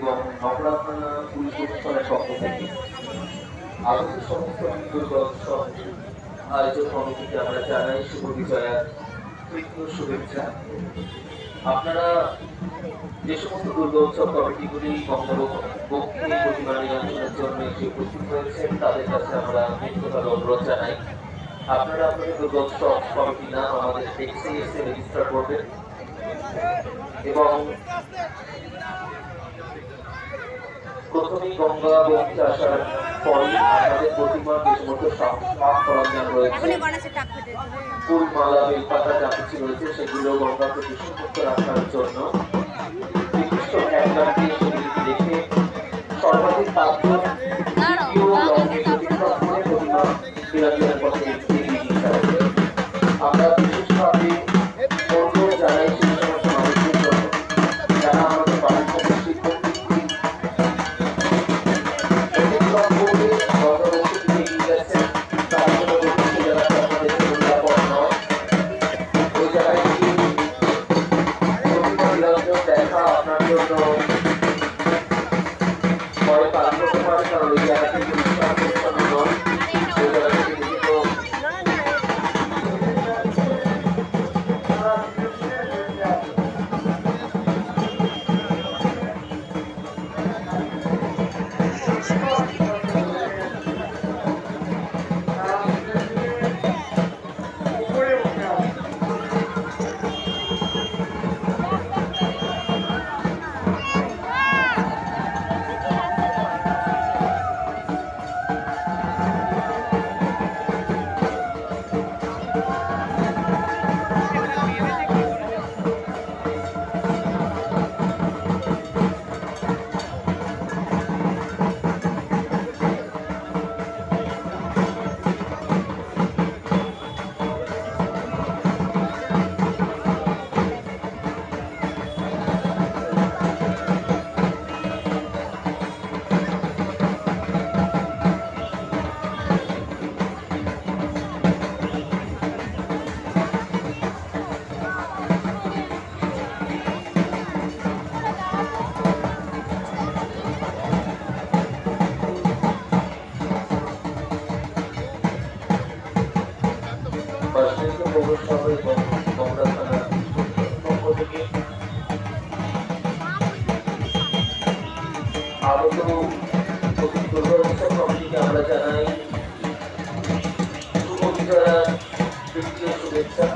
এবং নগরা থানা পুলিশ প্রশাসনের পক্ষ থেকে আগত সমস্ত দুর্গোৎসব আয়োজক কমিটিকে আমরা জানাই শুভ বিজয়ার তৃতীয় শুভেচ্ছা। আপনারা যে সমস্ত দুর্গোৎসব কমিটিগুলি বঙ্গবক্ষী প্রতিমা নিরঞ্জনের জন্য এসে উপস্থিত হয়েছেন তাদের কাছে আমরা ব্যক্তিগত অনুরোধ জানাই, আপনারা আপনাদের দুর্গোৎসব কমিটির নাম আমাদের ডেস্কে এসে রেজিস্টার করবেন এবং প্রথমেই গঙ্গা বক্ষে আসার পরে আমাদের প্রতিমার যে সমস্ত সাজ সরঞ্জাম রয়েছে, ফুল মালা বেলপাতা যা কিছু রয়েছে সেগুলো গঙ্গাকে দূষণমুক্ত রাখার জন্য নির্দিষ্ট ক্যামেরা দিয়ে সেগুলিকে দেখে সর্বাধিক পাঁচজন প্রতিমা নিরঞ্জনের পথে এগিয়ে নিয়ে যাবে। আমরা বিশেষভাবে অনুরোধ জানাই সেই সমস্ত মানুষদের জন্য যারা আমাদের বাড়ির সাথে শিক্ষক দেখা আপনার জন্য পরে পালন করতে পারে, কারণ এই জায়গাটি পরিষ্কার পরিচ্ছন্ন নয়। ওই জায়গা থেকে বিভিন্ন পৌরসভা এবং গঙ্গা থানার পক্ষ থেকে আগত দুর্গোৎসব কমিটিকে আমরা জানাই শুভ বিজয়ার তৃতীয় শুভেচ্ছা।